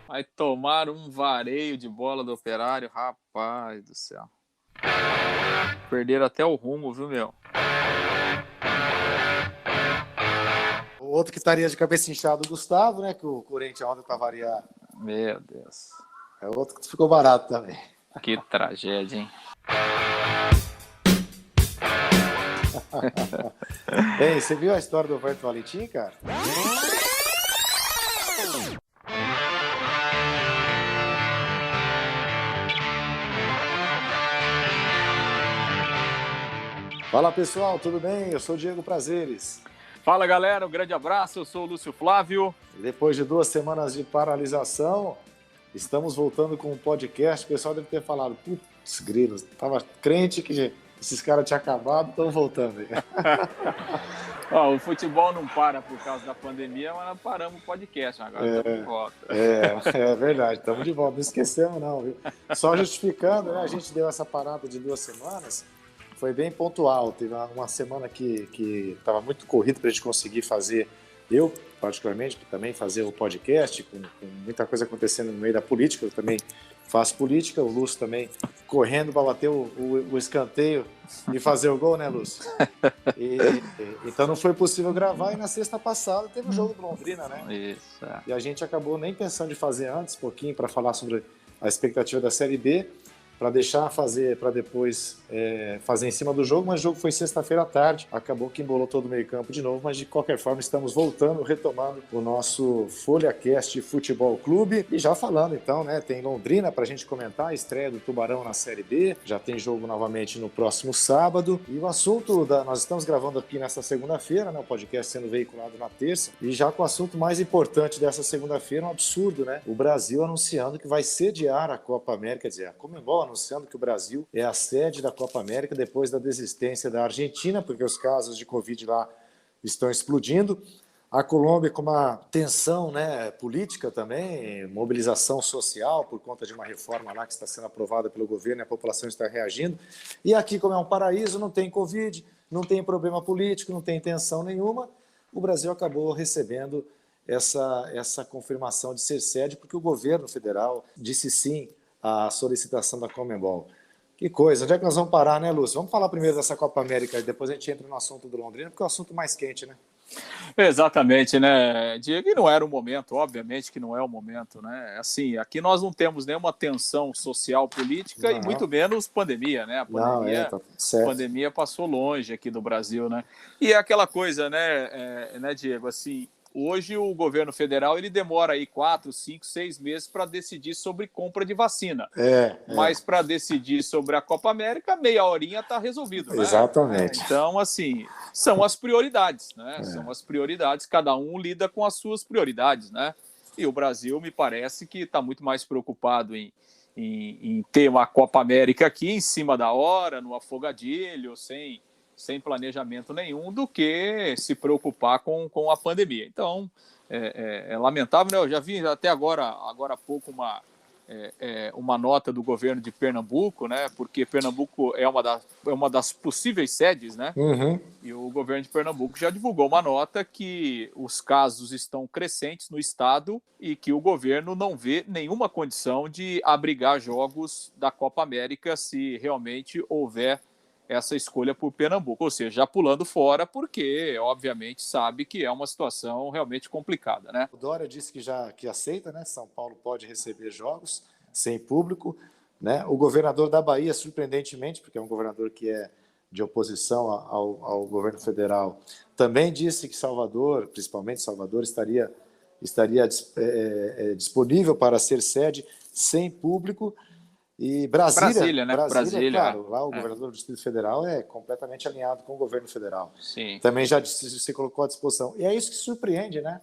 Vai tomar um vareio de bola do Operário, rapaz do céu. Perderam até o rumo, viu, meu? O outro que estaria de cabeça inchada, o Gustavo, né? Que o Corinthians ontem, para variar, Meu Deus. é outro que ficou barato também. Que tragédia, hein? Bem, você viu a história do Roberto Valentim, cara? Fala pessoal, tudo bem? Eu sou o Diego Prazeres. Fala galera, um grande abraço, eu sou o Lúcio Flávio. Depois de 2 semanas de paralisação, estamos voltando com um podcast. O pessoal deve ter falado, putz, grilos, tava crente que esses caras tinham acabado, estão voltando aí. O futebol não para por causa da pandemia, mas nós paramos o podcast, agora estamos de volta. É verdade, estamos de volta, não esquecemos não, viu? Só justificando, né, a gente deu essa parada de 2 semanas, foi bem pontual, teve uma semana que estava muito corrido para a gente conseguir fazer, eu particularmente, também fazer o podcast, com muita coisa acontecendo no meio da política, eu também faço política, o Lúcio também correndo para bater o escanteio e fazer o gol, né, Lúcio? Então não foi possível gravar, e na sexta passada teve o jogo do Londrina, né? Isso. E a gente acabou nem pensando em fazer antes, um pouquinho, para falar sobre a expectativa da Série B, para deixar fazer, para depois fazer em cima do jogo, mas o jogo foi sexta-feira à tarde, acabou que embolou todo o meio campo de novo, mas de qualquer forma estamos voltando, retomando o nosso FolhaCast Futebol Clube, e já falando então, né, tem Londrina para a gente comentar, a estreia do Tubarão na Série B, já tem jogo novamente no próximo sábado, e o assunto, nós estamos gravando aqui nessa segunda-feira, né, o podcast sendo veiculado na terça, e já com o assunto mais importante dessa segunda-feira, um absurdo, né, o Brasil anunciando que vai sediar a Copa América, quer dizer, a Conmebol anunciando que o Brasil é a sede da Copa América depois da desistência da Argentina, porque os casos de Covid lá estão explodindo. A Colômbia com uma tensão, né, política também, mobilização social por conta de uma reforma lá que está sendo aprovada pelo governo e a população está reagindo. E aqui, como é um paraíso, não tem Covid, não tem problema político, não tem tensão nenhuma, o Brasil acabou recebendo essa confirmação de ser sede, porque o governo federal disse sim a solicitação da Conmebol. Que coisa, onde é que nós vamos parar, né, Lúcio? Vamos falar primeiro dessa Copa América e depois a gente entra no assunto do Londrina, porque é o assunto mais quente, né? Exatamente, né, Diego? E não era o momento, obviamente que não é o momento, né? Assim, aqui nós não temos nenhuma tensão social, política e muito menos pandemia, né? Tá certo. A pandemia passou longe aqui do Brasil, né? E é aquela coisa, né, Diego? Assim, hoje o governo federal ele demora aí 4, 5, 6 meses para decidir sobre compra de vacina. Mas para decidir sobre a Copa América, meia horinha está resolvido, né? Exatamente. Então, assim, são as prioridades, né? São as prioridades, cada um lida com as suas prioridades, né? E o Brasil, me parece que está muito mais preocupado em ter uma Copa América aqui em cima da hora, no afogadilho, sem planejamento nenhum, do que se preocupar com a pandemia. Então, é lamentável, né? Eu já vi até agora há pouco uma nota do governo de Pernambuco, né? Porque Pernambuco é uma das possíveis sedes, né? Uhum. E o governo de Pernambuco já divulgou uma nota que os casos estão crescentes no estado e que o governo não vê nenhuma condição de abrigar jogos da Copa América se realmente houver essa escolha por Pernambuco, ou seja, já pulando fora, porque obviamente sabe que é uma situação realmente complicada, né? O Dória disse que aceita, né? São Paulo pode receber jogos sem público, né? O governador da Bahia, surpreendentemente, porque é um governador que é de oposição ao governo federal, também disse que Salvador, principalmente Salvador, estaria disponível para ser sede sem público. E Brasília, né? Brasília, claro, lá o governador do Distrito Federal é completamente alinhado com o governo federal. Sim. Também já se colocou à disposição. E é isso que surpreende, né?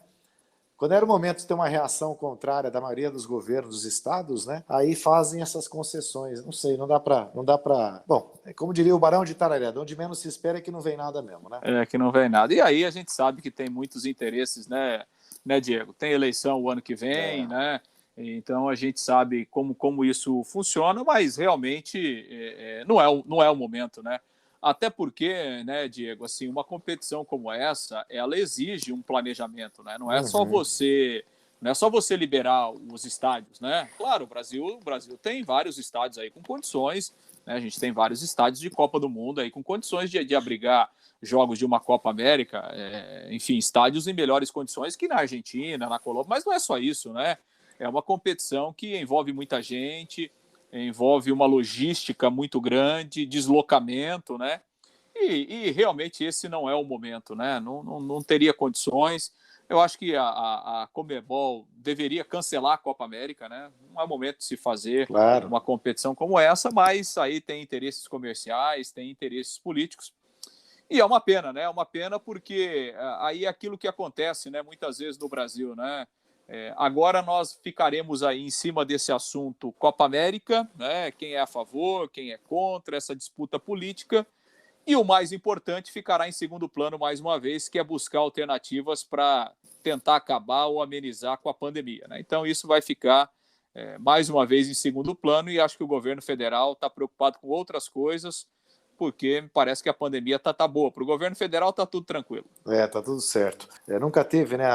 Quando era o momento de ter uma reação contrária da maioria dos governos dos estados, né? Aí fazem essas concessões. Não sei, não dá para. Bom, como diria o Barão de Itararé, de onde menos se espera é que não vem nada mesmo, né? É que não vem nada. E aí a gente sabe que tem muitos interesses, né, Diego? Tem eleição o ano que vem, né? Então a gente sabe como isso funciona, mas realmente não é o momento, né? Até porque, né, Diego, assim, uma competição como essa, ela exige um planejamento, né? Não é só você Não é só você liberar os estádios, né? Claro, o Brasil tem vários estádios aí com condições, né? A gente tem vários estádios de Copa do Mundo aí com condições de abrigar jogos de uma Copa América, enfim, estádios em melhores condições que na Argentina, na Colômbia, mas não é só isso, né? É uma competição que envolve muita gente, envolve uma logística muito grande, deslocamento, né? E realmente esse não é o momento, né? Não teria condições. Eu acho que a Conmebol deveria cancelar a Copa América, né? Não é o momento de se fazer uma competição como essa, mas aí tem interesses comerciais, tem interesses políticos. E é uma pena, né? É uma pena porque aí é aquilo que acontece, né? Muitas vezes no Brasil, né? Agora nós ficaremos aí em cima desse assunto Copa América, né? Quem é a favor, quem é contra, essa disputa política. E o mais importante ficará em segundo plano mais uma vez, que é buscar alternativas para tentar acabar ou amenizar com a pandemia, né? Então isso vai ficar mais uma vez em segundo plano e acho que o governo federal está preocupado com outras coisas, porque me parece que a pandemia tá boa. Para o governo federal está tudo tranquilo. Tá tudo certo. Nunca teve, né?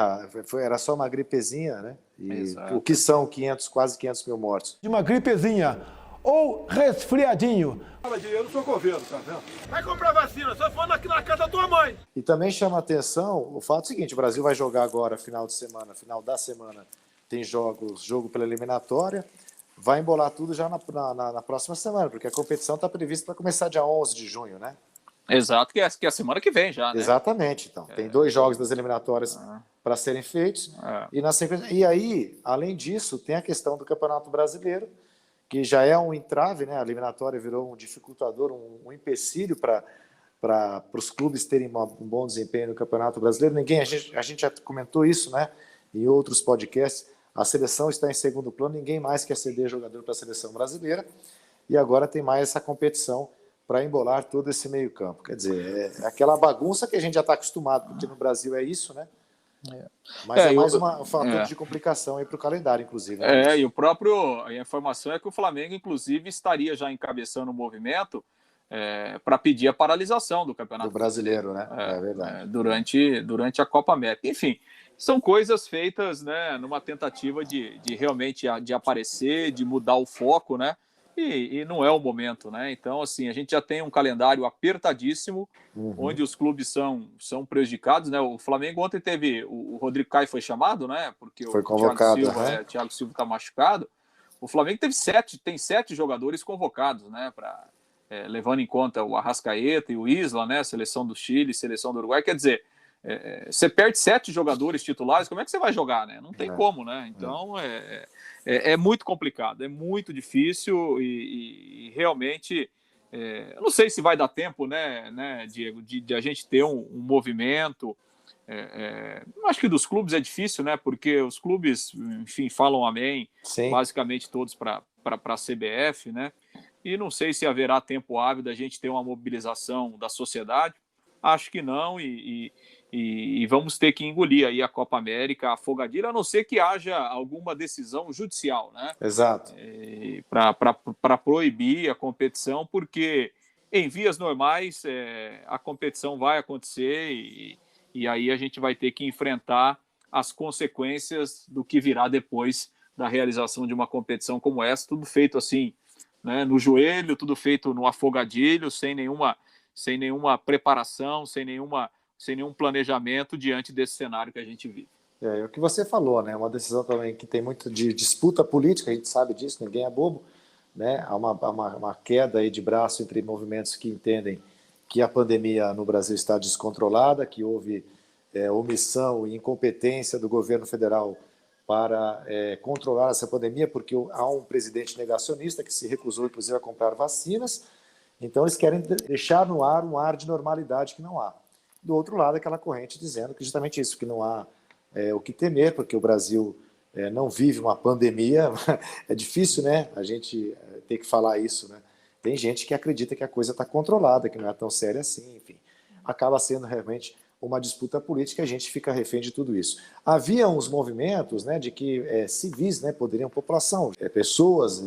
Era só uma gripezinha, né? E Exato. o que são quase 500 mil mortos? De uma gripezinha ou resfriadinho. Eu não sou governo, tá vendo? Vai comprar vacina, só for na casa da tua mãe. E também chama a atenção o fato seguinte, o Brasil vai jogar agora, final da semana, tem jogo pela eliminatória, vai embolar tudo já na próxima semana, porque a competição está prevista para começar dia 11 de junho, né? Exato, que é a semana que vem já, né? Exatamente, então. Tem 2 jogos das eliminatórias para serem feitos. E aí, além disso, tem a questão do Campeonato Brasileiro, que já é um entrave, né? A eliminatória virou um dificultador, um empecilho para os clubes terem um bom desempenho no Campeonato Brasileiro. A gente já comentou isso, né? Em outros podcasts. A seleção está em segundo plano, ninguém mais quer ceder jogador para a seleção brasileira. E agora tem mais essa competição para embolar todo esse meio-campo. Quer dizer, é aquela bagunça que a gente já está acostumado, porque no Brasil é isso, né? Mas é mais um fator de complicação aí para o calendário, inclusive. Né? E a informação é que o Flamengo, inclusive, estaria já encabeçando o movimento para pedir a paralisação do Campeonato Brasileiro, né? É verdade. Durante a Copa América. Enfim, são coisas feitas, né, numa tentativa de realmente de aparecer, de mudar o foco, né? E não é o momento, né? Então, assim, a gente já tem um calendário apertadíssimo, onde os clubes são prejudicados, né? O Flamengo ontem teve... O Rodrigo Caio foi chamado, né? Porque foi convocado, o Thiago Silva está machucado. O Flamengo tem 7 jogadores convocados, né? Levando em conta o Arrascaeta e o Isla, né? Seleção do Chile, seleção do Uruguai. Quer dizer, você perde 7 jogadores titulares, como é que você vai jogar, né? Não tem como, né? Então, é muito complicado, é muito difícil e realmente... eu não sei se vai dar tempo, né, Diego, de a gente ter um movimento. Acho que dos clubes é difícil, né? Porque os clubes, enfim, falam amém, basicamente todos para a CBF, né? E não sei se haverá tempo hábil da gente ter uma mobilização da sociedade. Acho que não, e vamos ter que engolir aí a Copa América afogadilha, a não ser que haja alguma decisão judicial, né? Exato. Para proibir a competição, porque em vias normais a competição vai acontecer e aí a gente vai ter que enfrentar as consequências do que virá depois da realização de uma competição como essa, tudo feito assim, né, no joelho, tudo feito no afogadilho, sem nenhuma preparação, sem nenhum planejamento diante desse cenário que a gente vive. É o que você falou, né? Uma decisão também que tem muito de disputa política, a gente sabe disso, ninguém é bobo, né? Há uma queda aí de braço entre movimentos que entendem que a pandemia no Brasil está descontrolada, que houve omissão e incompetência do governo federal para controlar essa pandemia, porque há um presidente negacionista que se recusou, inclusive, a comprar vacinas. Então, eles querem deixar no ar um ar de normalidade que não há. Do outro lado, aquela corrente dizendo que justamente isso, que não há o que temer, porque o Brasil não vive uma pandemia. É difícil, né, a gente ter que falar isso, né? Tem gente que acredita que a coisa está controlada, que não é tão séria assim, enfim. Acaba sendo realmente uma disputa política e a gente fica refém de tudo isso. Havia uns movimentos, né, de que civis, né, população, pessoas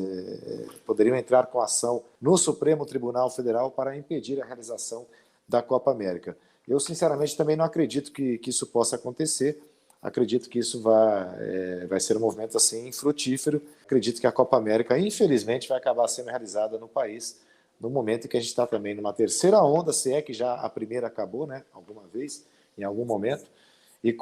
poderiam entrar com ação no Supremo Tribunal Federal para impedir a realização da Copa América. Eu, sinceramente, também não acredito que isso possa acontecer, acredito que isso vai ser um movimento assim frutífero. Acredito que a Copa América, infelizmente, vai acabar sendo realizada no país no momento em que a gente está também numa terceira onda, se é que já a primeira acabou, né, alguma vez, em algum momento. E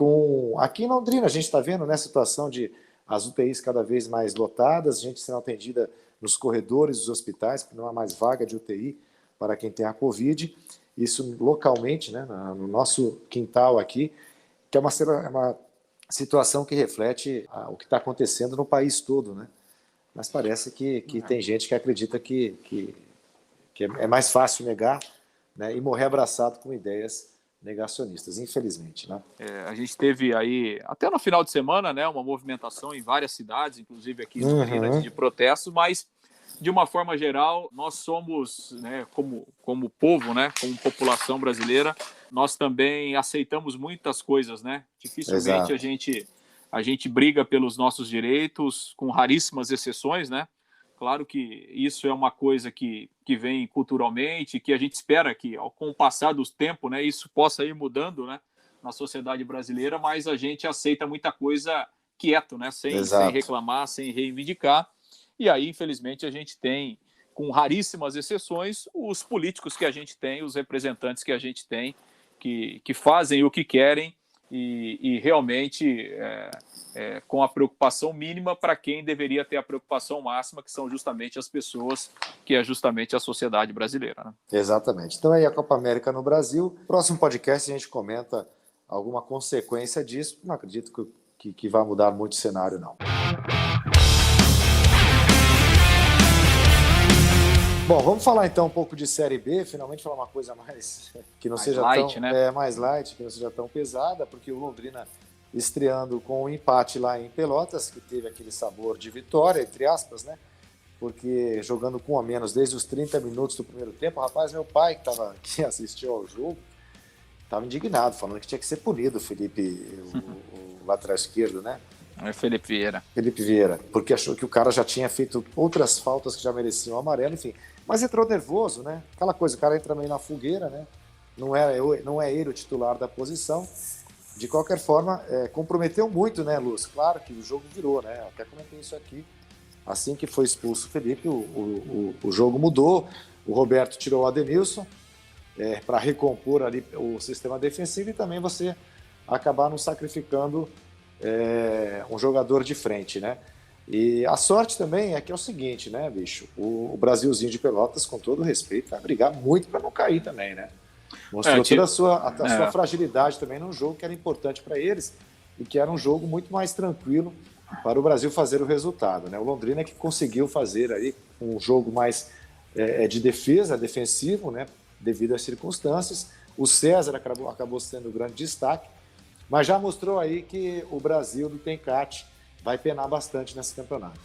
aqui em Londrina, a gente está vendo, né, a situação de as UTIs cada vez mais lotadas, gente sendo atendida nos corredores dos hospitais, porque não há mais vaga de UTI para quem tem a Covid. Isso localmente, né, no nosso quintal aqui, que é uma situação que reflete o que está acontecendo no país todo, né? Mas parece que tem gente que acredita que é mais fácil negar, né, e morrer abraçado com ideias negacionistas, infelizmente, né? A gente teve aí, até no final de semana, né, uma movimentação em várias cidades, inclusive aqui em Londrina, de protestos, mas, de uma forma geral, nós somos, né, como povo, né, como população brasileira, nós também aceitamos muitas coisas, né? Dificilmente a gente briga pelos nossos direitos, com raríssimas exceções, né? Claro que isso é uma coisa que vem culturalmente, que a gente espera que, com o passar do tempo, né, isso possa ir mudando, né, na sociedade brasileira, mas a gente aceita muita coisa quieto, né, sem reclamar, sem reivindicar. E aí, infelizmente, a gente tem, com raríssimas exceções, os políticos que a gente tem, os representantes que a gente tem, que fazem o que querem e realmente com a preocupação mínima para quem deveria ter a preocupação máxima, que são justamente as pessoas, que é justamente a sociedade brasileira, né? Exatamente. Então aí a Copa América no Brasil. Próximo podcast a gente comenta alguma consequência disso. Não acredito que vai mudar muito o cenário, não. Bom, vamos falar então um pouco de Série B, finalmente falar uma coisa mais que não seja light, tão, né? Mais light, que não seja tão pesada, porque o Londrina estreando com um empate lá em Pelotas, que teve aquele sabor de vitória, entre aspas, né? Porque jogando com um a menos desde os 30 minutos do primeiro tempo, rapaz, meu pai que assistiu ao jogo, estava indignado, falando que tinha que ser punido o Felipe, o lateral esquerdo, né? É Felipe Vieira, porque achou que o cara já tinha feito outras faltas que já mereciam o amarelo, enfim. Mas entrou nervoso, né? Aquela coisa, o cara entra meio na fogueira, né? Não é ele o titular da posição. De qualquer forma, comprometeu muito, né, Luz? Claro que o jogo virou, né? Eu até comentei isso aqui. Assim que foi expulso o Felipe, o jogo mudou. O Roberto tirou o Adenilson para recompor ali o sistema defensivo e também você acabar não sacrificando um jogador de frente, né? E a sorte também é que é o seguinte, né, bicho? O Brasilzinho de Pelotas, com todo respeito, vai brigar muito para não cair também, né? Mostrou toda a sua fragilidade também num jogo que era importante para eles e que era um jogo muito mais tranquilo para o Brasil fazer o resultado, né? O Londrina que conseguiu fazer aí um jogo mais de defesa, defensivo, né? Devido às circunstâncias. O César acabou sendo o grande destaque, mas já mostrou aí que o Brasil do Tencate vai penar bastante nesse campeonato.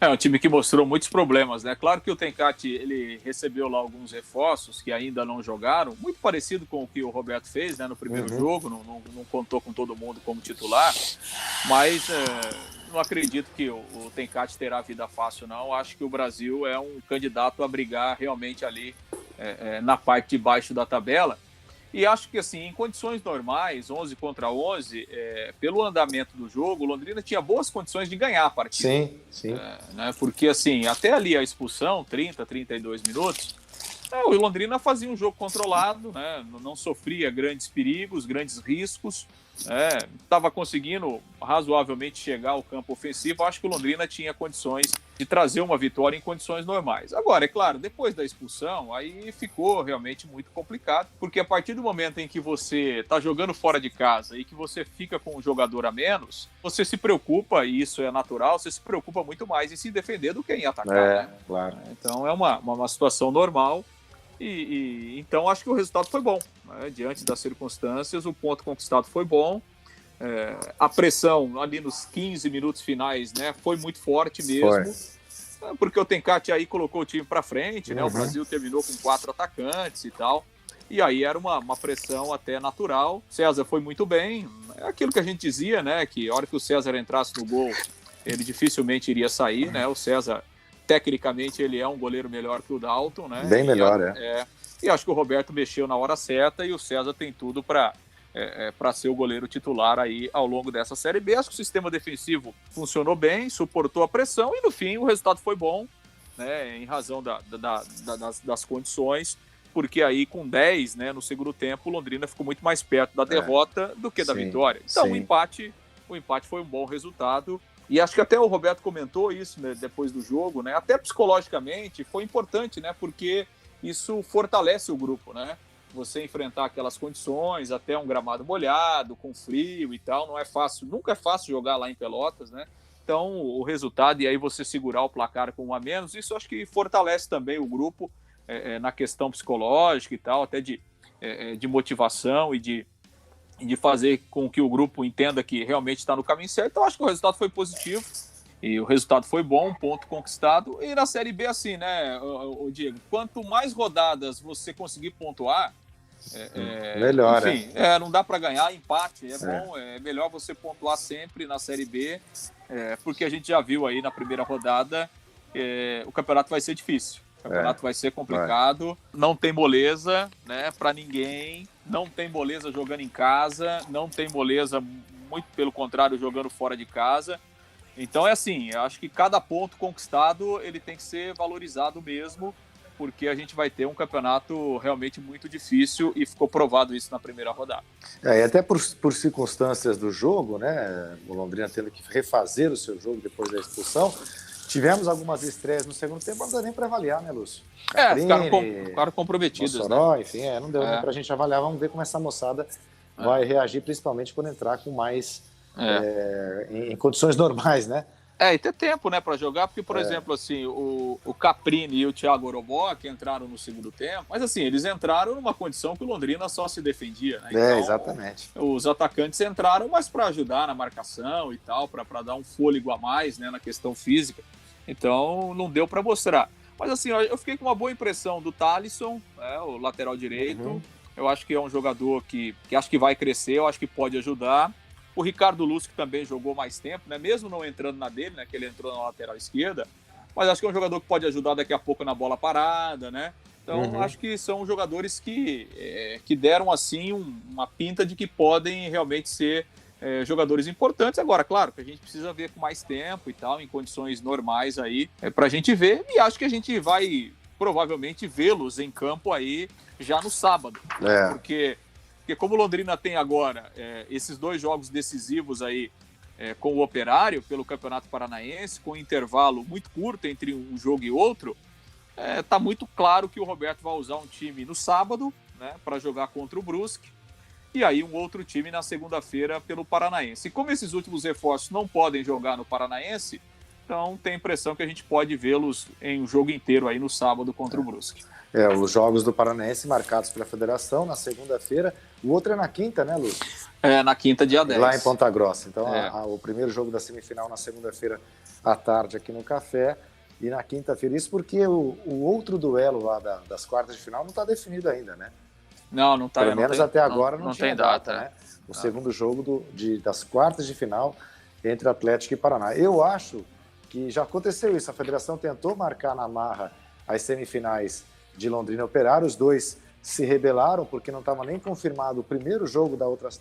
É um time que mostrou muitos problemas, né? Claro que o Tencate, ele recebeu lá alguns reforços que ainda não jogaram, muito parecido com o que o Roberto fez, né, no primeiro jogo, não contou com todo mundo como titular, mas não acredito que o Tencate terá vida fácil, não. Acho que o Brasil é um candidato a brigar realmente ali na parte de baixo da tabela. E acho que, assim, em condições normais, 11 contra 11, pelo andamento do jogo, o Londrina tinha boas condições de ganhar a partida. Sim. Né? Porque, assim, até ali a expulsão, 30, 32 minutos, o Londrina fazia um jogo controlado, né? Não sofria grandes perigos, grandes riscos, estava conseguindo razoavelmente chegar ao campo ofensivo. Acho que o Londrina tinha condições de trazer uma vitória em condições normais. Agora, é claro, depois da expulsão, aí ficou realmente muito complicado, porque a partir do momento em que você está jogando fora de casa e que você fica com um jogador a menos, você se preocupa, e isso é natural, você se preocupa muito mais em se defender do que em atacar. Né? Claro. Então é uma situação normal. Então acho que o resultado foi bom, né? Diante das circunstâncias, o ponto conquistado foi bom. A pressão ali nos 15 minutos finais, né, foi muito forte mesmo, porque o Tencate aí colocou o time para frente, né? O Brasil terminou com 4 atacantes e tal, e aí era uma pressão até natural. César foi muito bem, é aquilo que a gente dizia, né, que a hora que o César entrasse no gol, ele dificilmente iria sair, né? O César, tecnicamente, ele é um goleiro melhor que o Dalton, né? Bem melhor, E acho que o Roberto mexeu na hora certa e o César tem tudo para para ser o goleiro titular aí ao longo dessa Série B. Acho que o sistema defensivo funcionou bem, suportou a pressão e no fim o resultado foi bom, né, em razão das condições, porque aí com 10, né, no segundo tempo o Londrina ficou muito mais perto da derrota do que da vitória. Então o empate foi um bom resultado. E acho que até o Roberto comentou isso, né, depois do jogo, né? Até psicologicamente foi importante, né? Porque isso fortalece o grupo, né? Você enfrentar aquelas condições, até um gramado molhado, com frio e tal, não é fácil, nunca é fácil jogar lá em Pelotas, né? Então, o resultado, e aí você segurar o placar com 1 a menos, isso acho que fortalece também o grupo na questão psicológica e tal, até de motivação e de fazer com que o grupo entenda que realmente está no caminho certo. Então, acho que o resultado foi positivo e o resultado foi bom, um ponto conquistado. E na Série B, assim, né, Diego, quanto mais rodadas você conseguir pontuar, melhor, enfim, não dá para ganhar, empate é bom, é melhor você pontuar sempre na Série B, porque a gente já viu aí na primeira rodada, o campeonato vai ser difícil. O campeonato vai ser complicado, não tem moleza, né, para ninguém, não tem moleza jogando em casa, não tem moleza, muito pelo contrário, jogando fora de casa. Então é assim, eu acho que cada ponto conquistado ele tem que ser valorizado mesmo, porque a gente vai ter um campeonato realmente muito difícil e ficou provado isso na primeira rodada. E até por circunstâncias do jogo, né, o Londrina tendo que refazer o seu jogo depois da expulsão, tivemos algumas estreias no segundo tempo, não deu nem para avaliar, né, Lúcio? Ficaram comprometidas. Mossoró, né? Enfim, não deu nem para a gente avaliar. Vamos ver como essa moçada vai reagir, principalmente quando entrar com mais em condições normais, né? E ter tempo, né, para jogar, porque, por exemplo, assim, o Caprini e o Thiago Orobó, que entraram no segundo tempo, mas assim, eles entraram numa condição que o Londrina só se defendia, né? Então, exatamente. Os atacantes entraram, mas para ajudar na marcação e tal, para dar um fôlego a mais, né, na questão física. Então, não deu para mostrar. Mas assim, eu fiquei com uma boa impressão do Thalisson, o lateral direito. Eu acho que é um jogador que acho que vai crescer, eu acho que pode ajudar. O Ricardo Lúcio, que também jogou mais tempo, né? Mesmo não entrando na dele, né? Que ele entrou na lateral esquerda, mas acho que é um jogador que pode ajudar daqui a pouco na bola parada, né? Então, acho que são jogadores que deram, assim, uma pinta de que podem realmente ser jogadores importantes. Agora, claro, que a gente precisa ver com mais tempo e tal, em condições normais aí, pra gente ver, e acho que a gente vai provavelmente vê-los em campo aí já no sábado, porque como o Londrina tem agora esses 2 jogos decisivos aí com o Operário pelo Campeonato Paranaense, com um intervalo muito curto entre um jogo e outro, tá muito claro que o Roberto vai usar um time no sábado, né, para jogar contra o Brusque, e aí um outro time na segunda-feira pelo Paranaense. E como esses últimos reforços não podem jogar no Paranaense, então tem a impressão que a gente pode vê-los em um jogo inteiro aí no sábado contra o Brusque. Os jogos do Paranaense marcados pela federação na segunda-feira. O outro é na quinta, né, Lúcio? Na quinta, dia 10. Lá em Ponta Grossa. Então, o primeiro jogo da semifinal na segunda-feira à tarde aqui no Café. E na quinta-feira. Isso porque o outro duelo lá das quartas de final não está definido ainda, né? Não está. Pelo menos até agora não tinha tem data, né? O segundo jogo das quartas de final entre Atlético e Paraná. Eu acho que já aconteceu isso. A federação tentou marcar na marra as semifinais de Londrina e Operário. Os dois se rebelaram porque não estava nem confirmado o primeiro jogo da outras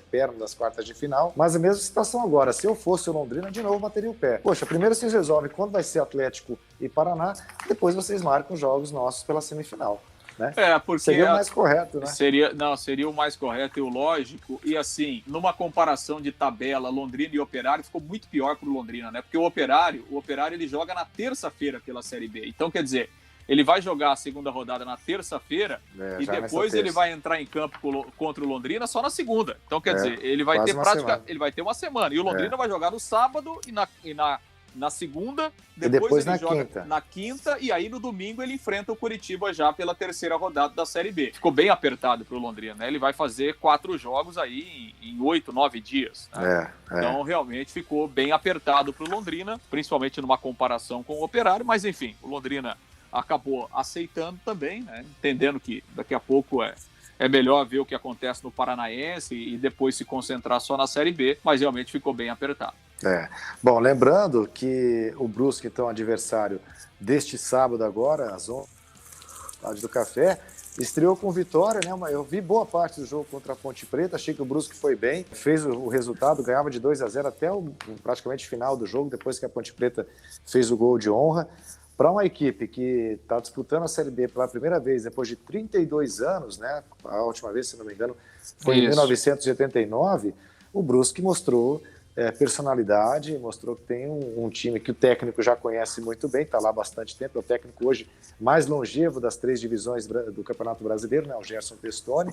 perna das quartas de final. Mas a mesma situação agora. Se eu fosse o Londrina, de novo bateria o pé. Poxa, primeiro vocês resolvem quando vai ser Atlético e Paraná, depois vocês marcam os jogos nossos pela semifinal. Né? Porque seria o mais correto, né? Seria o mais correto e o lógico. E assim, numa comparação de tabela, Londrina e Operário ficou muito pior para o Londrina, né? Porque o Operário ele joga na terça-feira pela Série B. Então, quer dizer, ele vai jogar a segunda rodada na terça-feira e depois ele vai entrar em campo contra o Londrina só na segunda. Então, quer dizer, ele vai ter uma semana. E o Londrina vai jogar no sábado e na segunda, depois ele joga na quinta, e aí no domingo ele enfrenta o Curitiba já pela terceira rodada da Série B. Ficou bem apertado para o Londrina, né? Ele vai fazer 4 jogos aí em 8, 9 dias. Né? Então realmente ficou bem apertado para o Londrina, principalmente numa comparação com o Operário, mas enfim, o Londrina acabou aceitando também, né? Entendendo que daqui a pouco é melhor ver o que acontece no Paranaense e depois se concentrar só na Série B, mas realmente ficou bem apertado. Bom, lembrando que o Brusque, então, adversário deste sábado agora, às 11 do Café, Estreou com vitória, né? Eu vi boa parte do jogo contra a Ponte Preta, achei que o Brusque foi bem, fez o resultado, ganhava de 2-0 até o praticamente final do jogo, depois que a Ponte Preta fez o gol de honra. Para uma equipe que está disputando a Série B pela primeira vez, depois de 32 anos, né? A última vez, se não me engano, foi em 1989, o Brusque mostrou personalidade, mostrou que tem um time que o técnico já conhece muito bem, está lá há bastante tempo, é o técnico hoje mais longevo das 3 divisões do Campeonato Brasileiro, né, o Gerson Pestoni.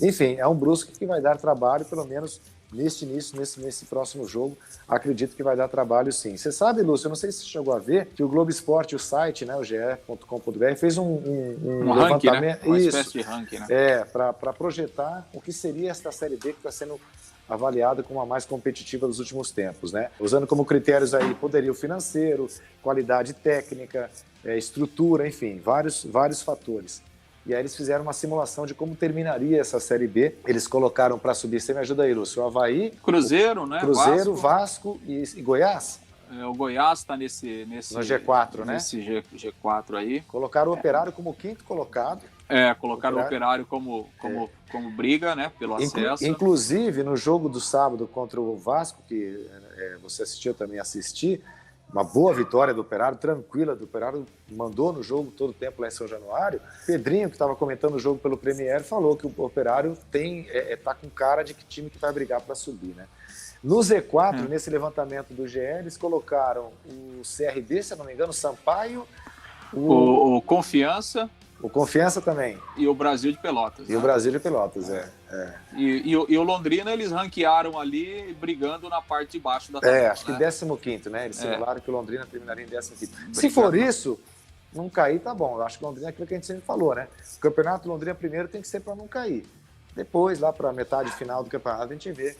Enfim, é um Brusque que vai dar trabalho, pelo menos neste início, nesse próximo jogo, acredito que vai dar trabalho sim. Você sabe, Lúcio, eu não sei se você chegou a ver, que o Globo Esporte, o site, né, o ge.com.br, fez um ranking, levantamento, né? Uma espécie de ranking, né? Para projetar o que seria esta Série B que está sendo avaliada como a mais competitiva dos últimos tempos, né? Usando como critérios aí poderio financeiro, qualidade técnica, estrutura, enfim, vários fatores. E aí eles fizeram uma simulação de como terminaria essa Série B. Eles colocaram para subir, você me ajuda aí, Lúcio, o Avaí, Cruzeiro, né? Cruzeiro, Vasco e Goiás? O Goiás está nesse no G4, né? Nesse G4 aí. Colocaram o Operário como 5º colocado. Colocaram o Operário como briga, né, pelo acesso. Inclusive, no jogo do sábado contra o Vasco, que você assistiu, eu também assisti, uma boa vitória do Operário, tranquila do Operário, mandou no jogo todo o tempo lá em São Januário. Pedrinho, que estava comentando o jogo pelo Premier, falou que o Operário tá com cara de que time que vai brigar para subir, né? No Z4, nesse levantamento do GE, eles colocaram o CRB, se eu não me engano, o Sampaio, o Confiança. O Confiança também. E o Brasil de Pelotas. E o Brasil de Pelotas, E o Londrina, eles ranquearam ali, brigando na parte de baixo da tabela. Acho que 15º, né? Eles simularam que o Londrina terminaria em 15º. Se for isso, não cair, tá bom. Eu acho que o Londrina é aquilo que a gente sempre falou, né? O campeonato Londrina primeiro tem que ser para não cair. Depois, lá para a metade final do campeonato, a gente vê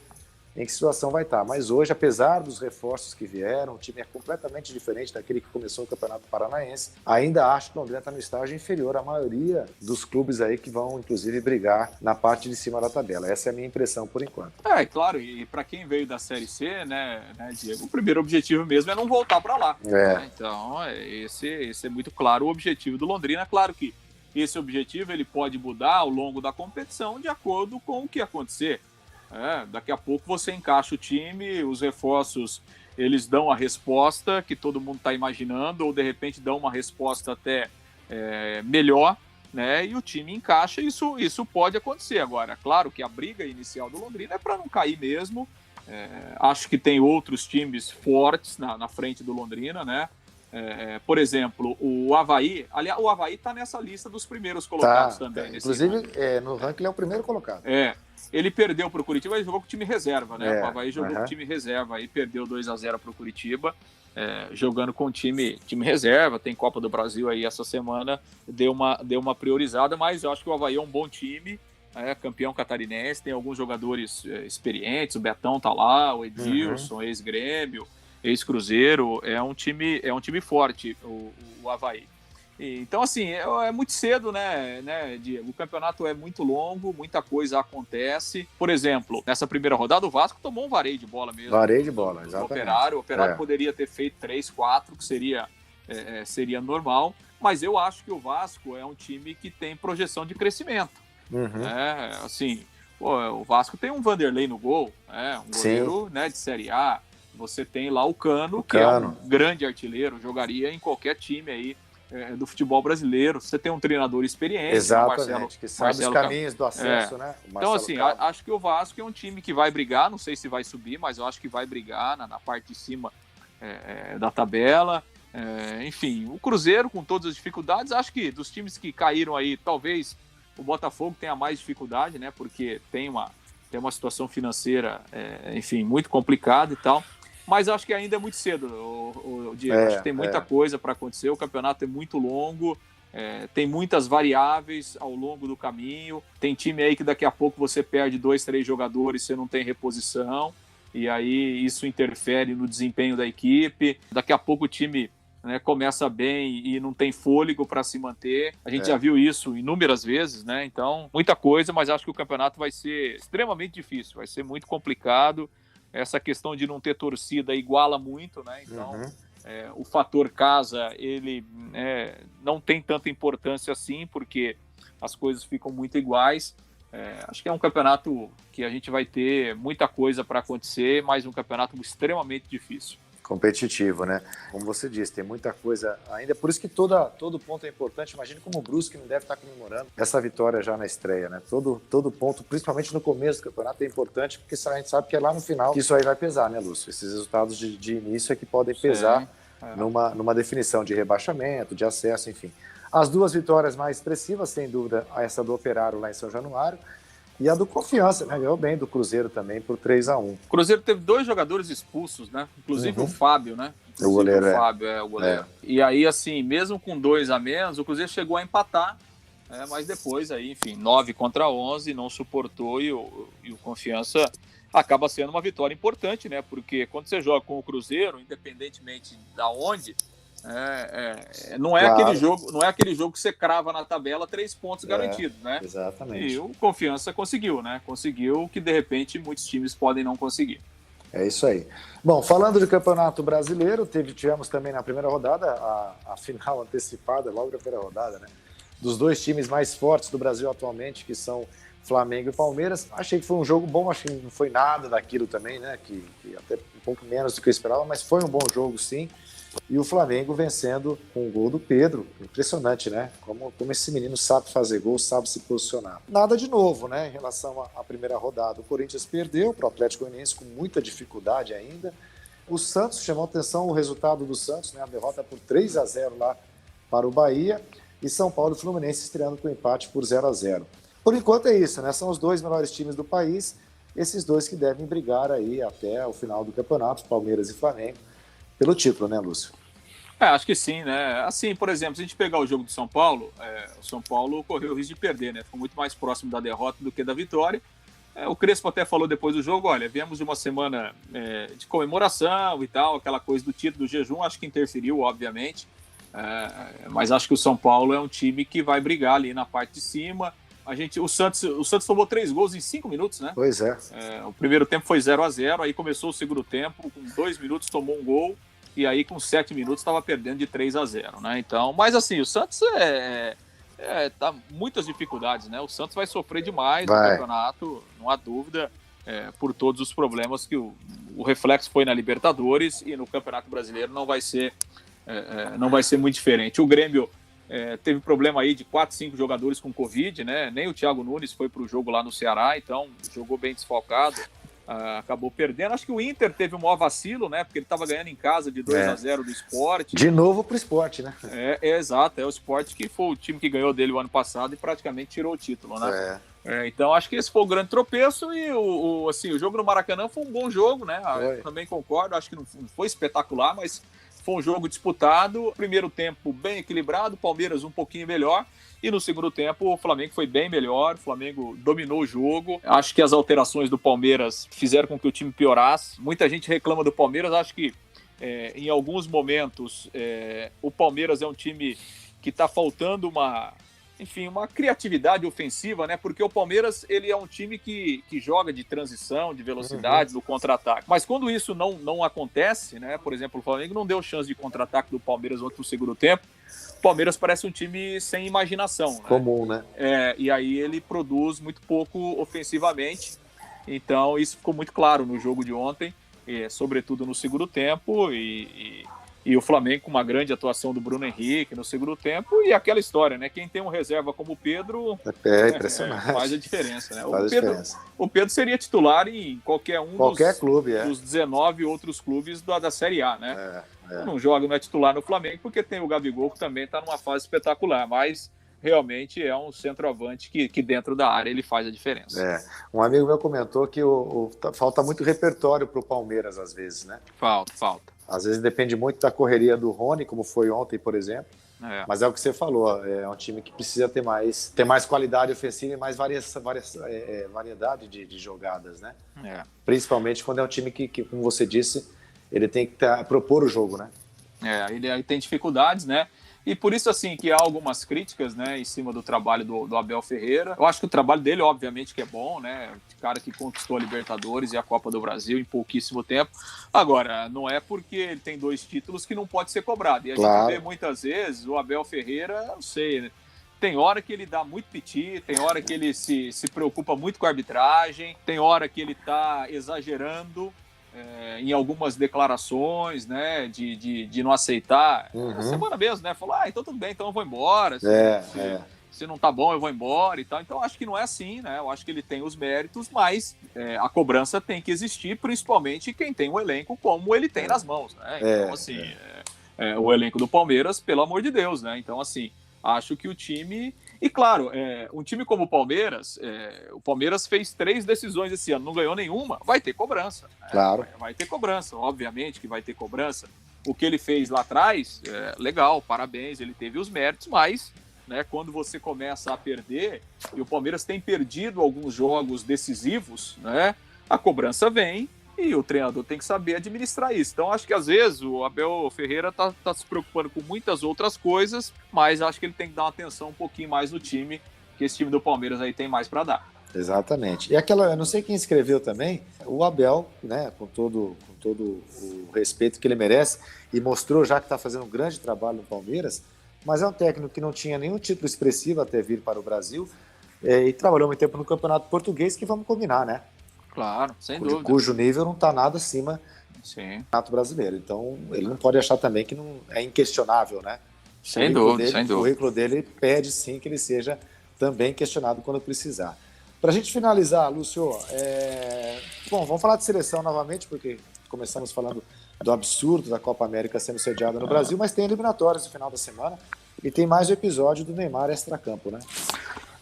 em que situação vai estar. Mas hoje, apesar dos reforços que vieram, o time é completamente diferente daquele que começou o Campeonato Paranaense. Ainda acho que o Londrina está no estágio inferior à maioria dos clubes aí que vão, inclusive, brigar na parte de cima da tabela. Essa é a minha impressão por enquanto. Claro, e para quem veio da Série C, né, Diego, o primeiro objetivo mesmo é não voltar para lá. Né? Então, esse é muito claro o objetivo do Londrina. Claro que esse objetivo ele pode mudar ao longo da competição de acordo com o que acontecer. Daqui a pouco você encaixa o time, os reforços eles dão a resposta que todo mundo está imaginando, ou de repente dão uma resposta até melhor, né? E o time encaixa, isso pode acontecer. Agora, claro que a briga inicial do Londrina é para não cair mesmo. Acho que tem outros times fortes na frente do Londrina, né? Por exemplo, o Avaí, aliás, o Avaí está nessa lista dos primeiros colocados também. Inclusive, no ranking ele é o primeiro colocado. Ele perdeu para o Curitiba, ele jogou com o time reserva, né? O Avaí jogou com o time reserva e perdeu 2-0 para o Curitiba, jogando com o time reserva. Tem Copa do Brasil aí essa semana, deu uma priorizada, mas eu acho que o Avaí é um bom time, campeão catarinense, tem alguns jogadores experientes, o Betão tá lá, o Edilson, ex-Grêmio, ex-Cruzeiro, é um time forte, o Avaí. Então, assim, é muito cedo, né, Diego? O campeonato é muito longo, muita coisa acontece. Por exemplo, nessa primeira rodada, o Vasco tomou um vareio de bola mesmo. Vareio de bola, exatamente. O Operário poderia ter feito 3-4, que seria normal. Mas eu acho que o Vasco é um time que tem projeção de crescimento. Assim, o Vasco tem um Vanderlei no gol, um goleiro, né, de Série A. Você tem lá o Cano, que é um grande artilheiro, jogaria em qualquer time aí do futebol brasileiro. Você tem um treinador experiente, exatamente, que sabe os caminhos do acesso, né? Então, assim, acho que o Vasco é um time que vai brigar, não sei se vai subir, mas eu acho que vai brigar na parte de cima da tabela. Enfim, o Cruzeiro, com todas as dificuldades, acho que dos times que caíram aí, talvez o Botafogo tenha mais dificuldade, né? Porque tem uma situação financeira, enfim, muito complicada e tal. Mas acho que ainda é muito cedo, Diego. Acho que tem muita coisa para acontecer. O campeonato é muito longo, tem muitas variáveis ao longo do caminho. Tem time aí que daqui a pouco você perde 2, 3 jogadores, você não tem reposição. E aí isso interfere no desempenho da equipe. Daqui a pouco o time começa bem e não tem fôlego para se manter. A gente já viu isso inúmeras vezes, né? Então, muita coisa, mas acho que o campeonato vai ser extremamente difícil, vai ser muito complicado. Essa questão de não ter torcida iguala muito, né? Então, o fator casa, ele não tem tanta importância assim, porque as coisas ficam muito iguais. Acho que é um campeonato que a gente vai ter muita coisa para acontecer, mas um campeonato extremamente difícil. Competitivo, né? Como você disse, tem muita coisa ainda. Por isso que todo ponto é importante. Imagine como o Brusque não deve estar comemorando essa vitória já na estreia, né? Todo ponto, principalmente no começo do campeonato, é importante, porque a gente sabe que é lá no final que isso aí vai pesar, né, Lúcio? Esses resultados de início é que podem pesar numa definição de rebaixamento, de acesso, enfim. As duas vitórias mais expressivas, sem dúvida, essa do Operário lá em São Januário e a do Confiança, né? Ganhou bem do Cruzeiro também por 3-1. O Cruzeiro teve 2 jogadores expulsos, né? Inclusive o Fábio, né? O goleiro, o Fábio, o goleiro. E aí, assim, mesmo com 2 a menos, o Cruzeiro chegou a empatar, mas depois aí, enfim, 9-11, não suportou e o Confiança acaba sendo uma vitória importante, né? Porque quando você joga com o Cruzeiro, independentemente da onde, não é aquele jogo que você crava na tabela 3 pontos garantidos, né? Exatamente. E o Confiança conseguiu, né? Conseguiu que de repente muitos times podem não conseguir. É isso aí. Bom, falando de Campeonato Brasileiro, tivemos também na primeira rodada a final antecipada, logo na primeira rodada, né? Dos 2 times mais fortes do Brasil atualmente, que são Flamengo e Palmeiras. Achei que foi um jogo bom, acho que não foi nada daquilo também, né? Que até um pouco menos do que eu esperava, mas foi um bom jogo, sim. E o Flamengo vencendo com o gol do Pedro. Impressionante, né? Como esse menino sabe fazer gol, sabe se posicionar. Nada de novo, né? Em relação à primeira rodada. O Corinthians perdeu para o Atlético Goianiense com muita dificuldade ainda. O Santos, chamou atenção o resultado do Santos, né? A derrota por 3-0 lá para o Bahia. E São Paulo e Fluminense estreando com empate por 0-0. Por enquanto é isso, né? São os 2 melhores times do país. Esses 2 que devem brigar aí até o final do campeonato, Palmeiras e Flamengo, pelo título, né, Lúcio? Acho que sim, né? Assim, por exemplo, se a gente pegar o jogo do São Paulo, o São Paulo correu o risco de perder, né? Ficou muito mais próximo da derrota do que da vitória. O Crespo até falou depois do jogo, olha, viemos de uma semana de comemoração e tal, aquela coisa do título, do jejum, acho que interferiu, obviamente. Mas acho que o São Paulo é um time que vai brigar ali na parte de cima. O Santos tomou 3 gols em 5 minutos, né? Pois é. O primeiro tempo foi 0-0, aí começou o segundo tempo, com 2 minutos tomou um gol, e aí com 7 minutos estava perdendo de 3-0, né? Então, mas assim, o Santos tá muitas dificuldades, né? O Santos vai sofrer demais no campeonato, não há dúvida, por todos os problemas que o reflexo foi na Libertadores, e no Campeonato Brasileiro não vai ser muito diferente. O Grêmio teve problema aí de 4, 5 jogadores com Covid, né? Nem o Thiago Nunes foi para o jogo lá no Ceará, então jogou bem desfalcado, acabou perdendo. Acho que o Inter teve o maior vacilo, né? Porque ele estava ganhando em casa de 2-0 do Sport. De novo pro Sport, né? Exato, o Sport que foi o time que ganhou dele o ano passado e praticamente tirou o título, né? Então acho que esse foi o grande tropeço, e o jogo no Maracanã foi um bom jogo, né? Também concordo, acho que não foi espetacular, mas foi um jogo disputado, primeiro tempo bem equilibrado, Palmeiras um pouquinho melhor, e no segundo tempo o Flamengo foi bem melhor, o Flamengo dominou o jogo. Acho que as alterações do Palmeiras fizeram com que o time piorasse. Muita gente reclama do Palmeiras, acho que em alguns momentos o Palmeiras é um time que está faltando uma criatividade ofensiva, né? Porque o Palmeiras, ele é um time que joga de transição, de velocidade, no contra-ataque. Mas quando isso não acontece, né? Por exemplo, o Flamengo não deu chance de contra-ataque do Palmeiras ontem no segundo tempo. O Palmeiras parece um time sem imaginação, né? Comum, né? E aí ele produz muito pouco ofensivamente. Então isso ficou muito claro no jogo de ontem, sobretudo no segundo tempo, e o Flamengo com uma grande atuação do Bruno Henrique no segundo tempo, e aquela história, né? Quem tem um reserva como o Pedro impressionante. Faz a diferença, né? O Pedro seria titular em qualquer clube, dos 19 outros clubes da Série A, né? Não é titular no Flamengo porque tem o Gabigol, que também está numa fase espetacular, mas realmente é um centroavante que dentro da área ele faz a diferença. Um amigo meu comentou que falta muito repertório para o Palmeiras às vezes, né? Falta. Às vezes depende muito da correria do Rony, como foi ontem, por exemplo. Mas é o que você falou, é um time que precisa ter mais qualidade ofensiva e mais variedade de jogadas, né? Principalmente quando é um time que, como você disse, ele tem que propor o jogo, né? Ele tem dificuldades, né? E por isso, assim, que há algumas críticas, né, em cima do trabalho do Abel Ferreira. Eu acho que o trabalho dele, obviamente, que é bom, né? O cara que conquistou a Libertadores e a Copa do Brasil em pouquíssimo tempo. Agora, não é porque ele tem 2 títulos que não pode ser cobrado. E a gente vê muitas vezes o Abel Ferreira, não sei, Tem hora que ele dá muito piti, tem hora que ele se preocupa muito com a arbitragem, tem hora que ele está exagerando em algumas declarações, né, de não aceitar. Na semana mesmo, né, falou, então tudo bem, então eu vou embora. Se não tá bom, eu vou embora e tal. Então, acho que não é assim, né? Eu acho que ele tem os méritos, mas a cobrança tem que existir, principalmente quem tem um elenco como ele tem nas mãos, né? Então, assim, o elenco do Palmeiras, pelo amor de Deus, né? Então, assim, acho que o time... E, claro, um time como o Palmeiras fez 3 decisões esse ano, não ganhou nenhuma, vai ter cobrança. Né? Claro. Vai ter cobrança, obviamente que vai ter cobrança. O que ele fez lá atrás, legal, parabéns, ele teve os méritos, mas... Né, quando você começa a perder, e o Palmeiras tem perdido alguns jogos decisivos, né, a cobrança vem e o treinador tem que saber administrar isso. Então, acho que às vezes o Abel Ferreira tá se preocupando com muitas outras coisas, mas acho que ele tem que dar uma atenção um pouquinho mais no time, que esse time do Palmeiras aí tem mais para dar. Exatamente. E eu não sei quem escreveu também, o Abel, né, com todo o respeito que ele merece, e mostrou já que está fazendo um grande trabalho no Palmeiras, mas é um técnico que não tinha nenhum título expressivo até vir para o Brasil e trabalhou muito tempo no Campeonato Português, que vamos combinar, né? Claro, sem dúvida. Cujo nível não está nada acima do Campeonato Brasileiro. Então, ele não pode achar também que não é inquestionável, né? Sem dúvida. O currículo dele pede sim que ele seja também questionado quando precisar. Para a gente finalizar, Lúcio, bom, vamos falar de seleção novamente, porque começamos falando do absurdo da Copa América sendo sediada no Brasil, mas tem eliminatórias no final da semana e tem mais um episódio do Neymar extracampo, né?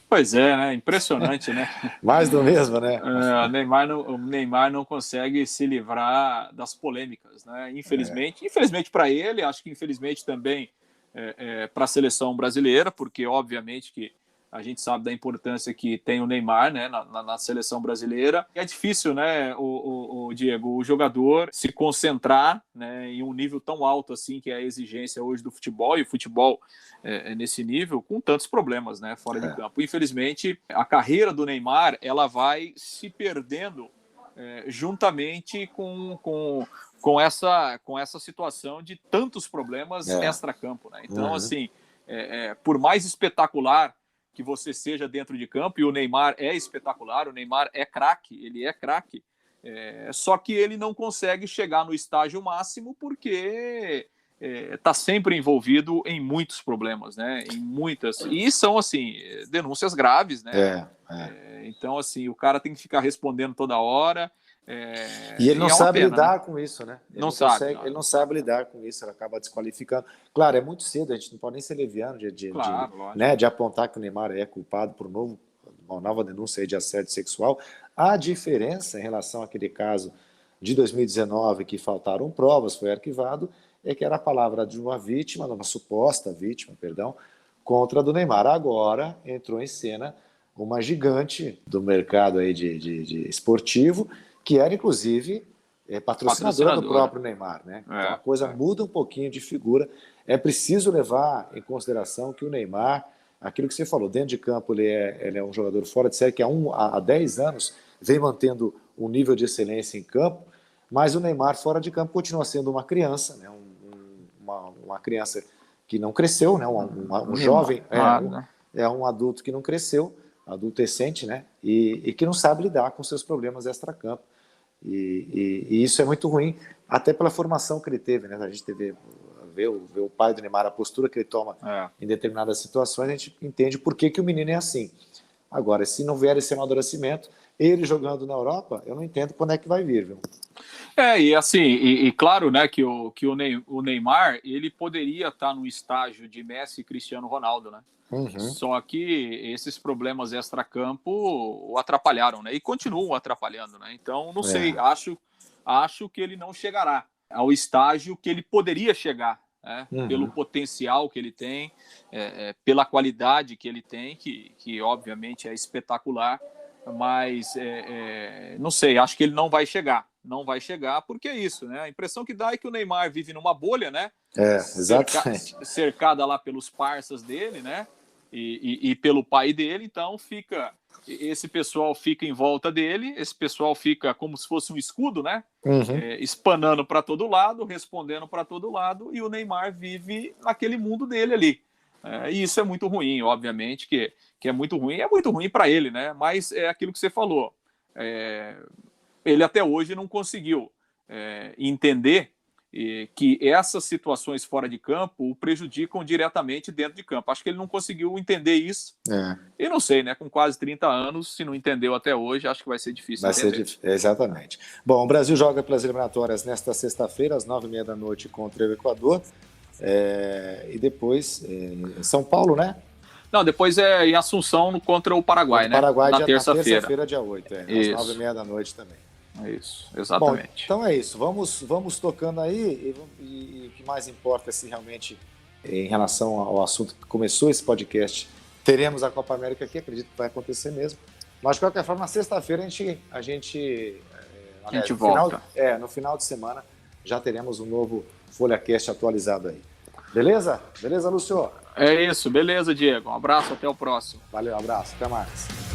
Pois é, né? Impressionante, né? Mais do mesmo, né? O Neymar não consegue se livrar das polêmicas, né? Infelizmente para ele, acho que infelizmente também para a seleção brasileira, porque obviamente que a gente sabe da importância que tem o Neymar, né, na seleção brasileira. É difícil, né, o Diego, o jogador se concentrar, né, em um nível tão alto assim, que é a exigência hoje do futebol, e o futebol nesse nível, com tantos problemas, né, fora de campo. Infelizmente, a carreira do Neymar, ela vai se perdendo juntamente com essa situação de tantos problemas extra-campo, né? Então, assim, por mais espetacular que você seja dentro de campo, e o Neymar é espetacular, o Neymar é craque, ele é craque, só que ele não consegue chegar no estágio máximo porque está sempre envolvido em muitos problemas, né? Em muitas, e são assim, denúncias graves, né? Então, assim, o cara tem que ficar respondendo toda hora. E ele não sabe pena, lidar né? com isso, né? Ele não sabe lidar com isso, ele acaba desqualificando. Claro, é muito cedo, a gente não pode nem ser leviano de apontar que o Neymar é culpado por uma nova denúncia de assédio sexual. A diferença em relação àquele caso de 2019, que faltaram provas, foi arquivado, é que era a palavra de uma vítima, de uma suposta vítima, perdão, contra a do Neymar. Agora entrou em cena uma gigante do mercado aí de esportivo, que era, inclusive, patrocinadora do próprio Neymar, né? Então a coisa muda um pouquinho de figura. É preciso levar em consideração que o Neymar, aquilo que você falou, dentro de campo ele é um jogador fora de série, que há 10 anos vem mantendo um nível de excelência em campo, mas o Neymar fora de campo continua sendo uma criança, né? Uma criança que não cresceu, né? Um jovem, um adulto que não cresceu, adultescente, né? E que não sabe lidar com seus problemas extra-campo. E isso é muito ruim, até pela formação que ele teve, né? A gente vê o pai do Neymar, a postura que ele toma em determinadas situações, a gente entende por que o menino é assim. Agora, se não vier esse amadurecimento, ele jogando na Europa, eu não entendo quando é que vai vir, viu? E assim, e claro, né, que o Neymar, ele poderia estar no estágio de Messi e Cristiano Ronaldo, né? Só que esses problemas extra-campo o atrapalharam, né? E continuam atrapalhando, né? Então, não sei, acho que ele não chegará ao estágio que ele poderia chegar, né? Pelo potencial que ele tem, pela qualidade que ele tem, que obviamente é espetacular, mas não sei, acho que ele não vai chegar. Não vai chegar, porque é isso, né? A impressão que dá é que o Neymar vive numa bolha, né? Exatamente. Cercada lá pelos parças dele, né? E pelo pai dele, então esse pessoal fica em volta dele, esse pessoal fica como se fosse um escudo, né? Espanando para todo lado, respondendo para todo lado, e o Neymar vive naquele mundo dele ali. E isso é muito ruim, obviamente, que é muito ruim para ele, né? Mas é aquilo que você falou. Ele até hoje não conseguiu entender que essas situações fora de campo o prejudicam diretamente dentro de campo. Acho que ele não conseguiu entender isso. E não sei, né? Com quase 30 anos, se não entendeu até hoje, acho que vai ser difícil entender. Exatamente. Bom, o Brasil joga pelas eliminatórias nesta sexta-feira, às 9h30 da noite, contra o Equador. E depois São Paulo, né? Não, depois é em Assunção contra o Paraguai, né? Paraguai, na terça-feira. Terça-feira, dia 8, às 9h30 da noite também. Isso, exatamente. Bom, então é isso. Vamos tocando aí e o que mais importa é se realmente, em relação ao assunto que começou esse podcast, teremos a Copa América aqui, acredito que vai acontecer mesmo. Mas, de qualquer forma, na sexta-feira a gente volta. No final de semana já teremos um novo FolhaCast atualizado aí. Beleza? Beleza, Lúcio? É isso, beleza, Diego. Um abraço, até o próximo. Valeu, abraço, até mais.